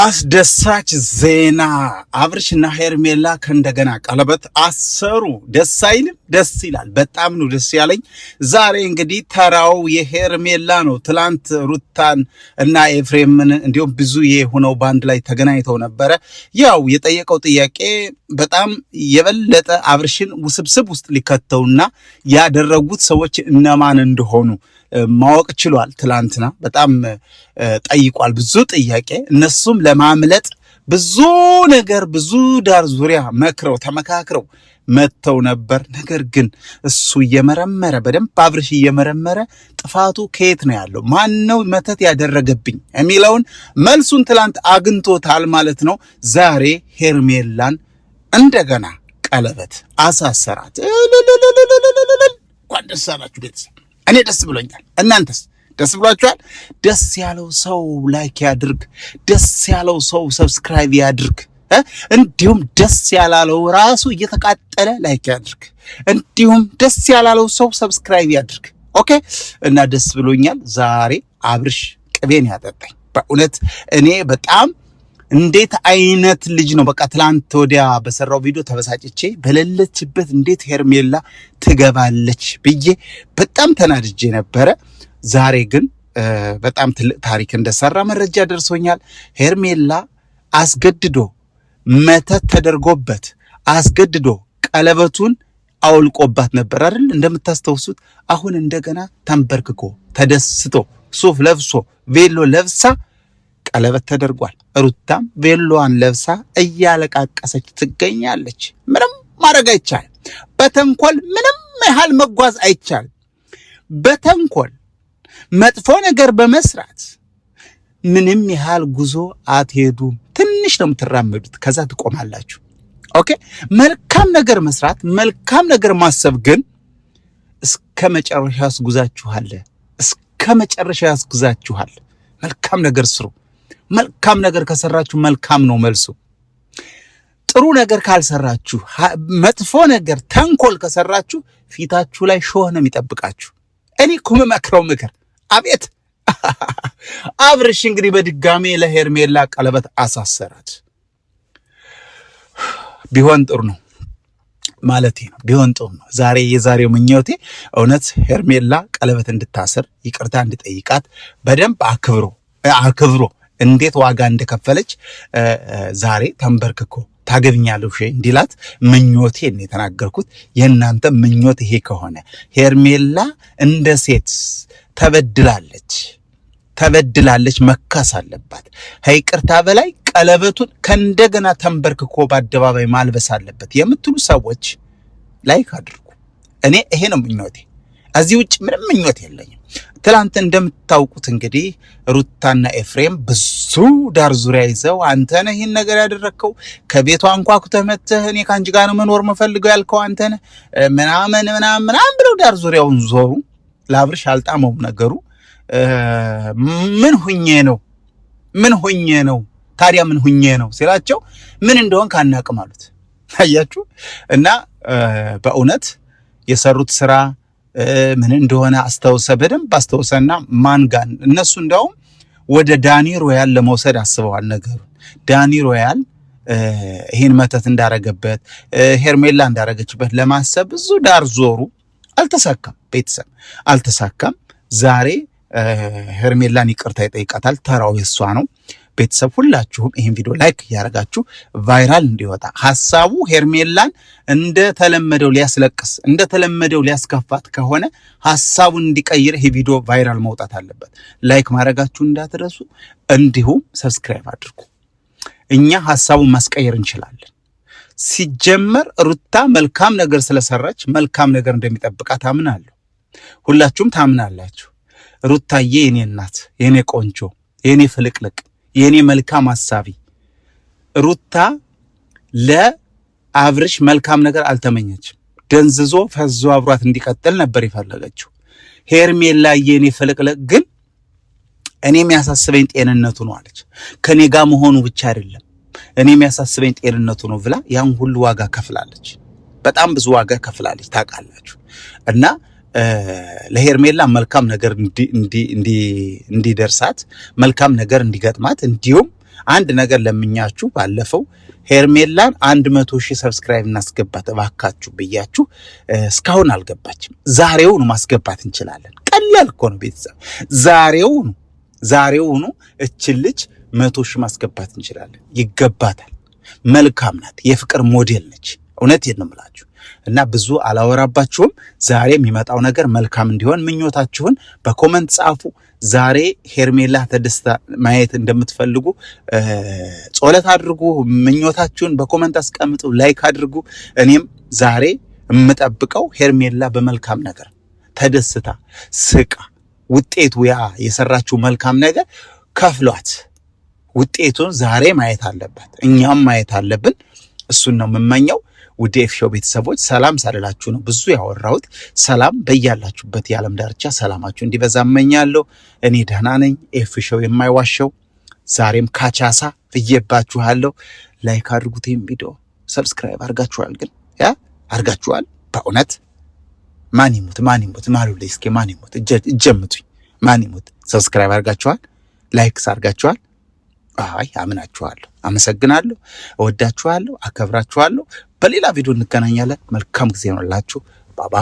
አስደሳች ዜና አብርሽና ሄርሜላ ከእንደገና ቀለበት አሰሩ። ደስ አይልም? ደስ ይላል። በጣም ነው ደስ ያለኝ። ዛሬ እንግዲህ ተራው የሄርሜላ ነው። ትላንት ሩታን እና ኤፍሬምን እንዲሁም ብዙ የሆነው ባንድ ላይ ተገናኝተው ነበረ። ያው የጠየቀው ጥያቄ በጣም የበለጠ አብርሽን ውስብስብ ውስጥ ሊከተውና ያደረጉት ሰዎች እነማን እንደሆኑ ማወቅ ችሏል። ትላንትና በጣም ጠይቋል፣ ብዙ ጥያቄ። እነሱም ለማምለጥ ብዙ ነገር ብዙ ዳር ዙሪያ መክረው ተመካክረው መተው ነበር። ነገር ግን እሱ እየመረመረ በደንብ አብርሽ እየመረመረ ጥፋቱ ከየት ነው ያለው፣ ማን ነው መተት ያደረገብኝ የሚለውን መልሱን ትላንት አግኝቶታል ማለት ነው። ዛሬ ሄርሜላን እንደገና ቀለበት አሳሰራት። እንኳን ደስ አላችሁ ቤተሰብ። እኔ ደስ ብሎኛል። እናንተስ ደስ ብሏችኋል? ደስ ያለው ሰው ላይክ ያድርግ፣ ደስ ያለው ሰው ሰብስክራይብ ያድርግ፣ እንዲሁም ደስ ያላለው ራሱ እየተቃጠለ ላይክ ያድርግ፣ እንዲሁም ደስ ያላለው ሰው ሰብስክራይብ ያድርግ። ኦኬ። እና ደስ ብሎኛል። ዛሬ አብርሽ ቅቤን ያጠጣኝ በእውነት እኔ በጣም እንዴት አይነት ልጅ ነው። በቃ ትላንት ወዲያ በሰራው ቪዲዮ ተበሳጭቼ በሌለችበት እንዴት ሄርሜላ ትገባለች ብዬ በጣም ተናድጄ ነበረ። ዛሬ ግን በጣም ትልቅ ታሪክ እንደሰራ መረጃ ደርሶኛል። ሄርሜላ አስገድዶ መተት ተደርጎበት አስገድዶ ቀለበቱን አውልቆባት ነበር አይደል? እንደምታስተውሱት አሁን እንደገና ተንበርክኮ ተደስቶ ሱፍ ለብሶ ቬሎ ለብሳ ቀለበት ተደርጓል። ሩታም ቬሎዋን ለብሳ እያለቃቀሰች ትገኛለች። ምንም ማድረግ አይቻልም። በተንኮል ምንም ያህል መጓዝ አይቻልም። በተንኮል መጥፎ ነገር በመስራት ምንም ያህል ጉዞ አትሄዱም። ትንሽ ነው የምትራመዱት፣ ከዛ ትቆማላችሁ። ኦኬ። መልካም ነገር መስራት፣ መልካም ነገር ማሰብ ግን እስከ መጨረሻ ያስጉዛችኋል። እስከ መጨረሻ ያስጉዛችኋል። መልካም ነገር ስሩ። መልካም ነገር ከሰራችሁ መልካም ነው መልሱ። ጥሩ ነገር ካልሰራችሁ፣ መጥፎ ነገር ተንኮል ከሰራችሁ ፊታችሁ ላይ ሾህ ነው የሚጠብቃችሁ። እኔ እኮ የምመክረው ምክር አቤት! አብርሽ እንግዲህ በድጋሜ ለሄርሜላ ቀለበት አሳሰራት። ቢሆን ጥሩ ነው ማለቴ ነው። ቢሆን ጥሩ ነው። የዛሬው ምኞቴ እውነት ሄርሜላ ቀለበት እንድታሰር ይቅርታ እንድጠይቃት በደንብ አክብሮ እንዴት ዋጋ እንደከፈለች ዛሬ ተንበርክኮ ታገብኛለሽ እንዲላት ምኞቴን የተናገርኩት። የእናንተ ምኞት ይሄ ከሆነ ሄርሜላ እንደ ሴት ተበድላለች፣ መካስ አለባት። ከይቅርታ በላይ ቀለበቱን ከእንደገና ተንበርክኮ በአደባባይ ማልበስ አለበት የምትሉ ሰዎች ላይክ አድርጉ። እኔ ይሄ ነው ምኞቴ። እዚህ ውጭ ምንም ምኞት የለኝም። ትላንት እንደምታውቁት እንግዲህ ሩታና ኤፍሬም ብዙ ዳር ዙሪያ ይዘው አንተ ነህ ይህን ነገር ያደረግከው፣ ከቤቷ አንኳኩተህ መተህ እኔ ከአንቺ ጋር ነው መኖር መፈልገው ያልከው አንተ ነህ ምናምን ብለው ዳር ዙሪያውን ዞሩ። ለአብርሽ አልጣመውም ነገሩ። ምን ሁኜ ነው ታዲያ ምን ሁኜ ነው ሲላቸው ምን እንደሆን ካናቅም አሉት። አያችሁ? እና በእውነት የሰሩት ስራ ምን እንደሆነ በደንብ አስተውሰና ማንጋን እነሱ እንዳውም ወደ ዳኒ ሮያል ለመውሰድ አስበዋል ነገሩን። ዳኒ ሮያል ይሄን መተት እንዳረገበት ሄርሜላ እንዳረገችበት ለማሰብ ብዙ ዳር ዞሩ። አልተሳካም። ቤተሰብ አልተሳካም። ዛሬ ሄርሜላን ይቅርታ ይጠይቃታል። ተራው የሷ ነው። ቤተሰብ ሁላችሁም ይሄን ቪዲዮ ላይክ እያደረጋችሁ ቫይራል እንዲወጣ ሐሳቡ ሄርሜላን እንደተለመደው ሊያስለቅስ እንደተለመደው ሊያስከፋት ከሆነ ሐሳቡን እንዲቀይር ይሄ ቪዲዮ ቫይራል መውጣት አለበት። ላይክ ማድረጋችሁ እንዳትረሱ፣ እንዲሁም ሰብስክራይብ አድርጉ። እኛ ሐሳቡን ማስቀየር እንችላለን። ሲጀመር ሩታ መልካም ነገር ስለሰራች መልካም ነገር እንደሚጠብቃት አምናለሁ። ሁላችሁም ታምናላችሁ። ሩታዬ የኔ እናት፣ የኔ ቆንጆ፣ የኔ ፍልቅልቅ፣ የኔ መልካም አሳቢ ሩታ ለአብርሽ መልካም ነገር አልተመኘችም። ደንዝዞ ፈዞ አብሯት እንዲቀጥል ነበር የፈለገችው። ሄርሜላ የኔ ፍልቅልቅ ግን እኔ የሚያሳስበኝ ጤንነቱ ነው አለች። ከኔ ጋር መሆኑ ብቻ አይደለም እኔ የሚያሳስበኝ ጤንነቱ ነው ብላ ያን ሁሉ ዋጋ ከፍላለች። በጣም ብዙ ዋጋ ከፍላለች ታውቃላችሁ። እና ለሄርሜላ መልካም ነገር እንዲደርሳት መልካም ነገር እንዲገጥማት እንዲሁም አንድ ነገር ለምኛችሁ ባለፈው ሄርሜላን 100,000 ሰብስክራይብ እናስገባት እባካችሁ ብያችሁ እስካሁን አልገባችም። ዛሬውኑ ማስገባት እንችላለን። ቀላል እኮ ነው ቤተሰብ። ዛሬውኑ እችን ልጅ 100,000 ማስገባት እንችላለን። ይገባታል። መልካም ናት። የፍቅር ሞዴል ነች። እውነቴን ነው የምላችሁ እና ብዙ አላወራባችሁም። ዛሬ የሚመጣው ነገር መልካም እንዲሆን ምኞታችሁን በኮመንት ጻፉ። ዛሬ ሄርሜላ ተደስታ ማየት እንደምትፈልጉ ጸሎት አድርጉ። ምኞታችሁን በኮመንት አስቀምጡ፣ ላይክ አድርጉ። እኔም ዛሬ የምጠብቀው ሄርሜላ በመልካም ነገር ተደስታ ስቃ ውጤቱ ያ የሰራችው መልካም ነገር ከፍሏት ውጤቱን ዛሬ ማየት አለባት፣ እኛም ማየት አለብን። እሱን ነው የምመኘው። ውድ ኤፍሾው ቤተሰቦች ሰላም ሳልላችሁ ነው ብዙ ያወራሁት። ሰላም በያላችሁበት የዓለም ዳርቻ ሰላማችሁ እንዲበዛ እመኛለሁ። እኔ ደህና ነኝ። ኤፍሾው የማይዋሸው ዛሬም ካቻሳ ብዬባችኋለሁ። ላይክ አድርጉት፣ ቪዲዮ ሰብስክራይብ አድርጋችኋል? ግን አድርጋችኋል? በእውነት ማን ይሙት ማሉልኝ እስኪ ማን ይሙት እጀምቱኝ። ማን ይሙት ሰብስክራይብ አድርጋችኋል? ላይክስ አድርጋችኋል? አይ አምናችኋለሁ። አመሰግናለሁ። እወዳችኋለሁ፣ አከብራችኋለሁ። በሌላ ቪዲዮ እንገናኛለን። መልካም ጊዜ ይሆንላችሁ። ባባ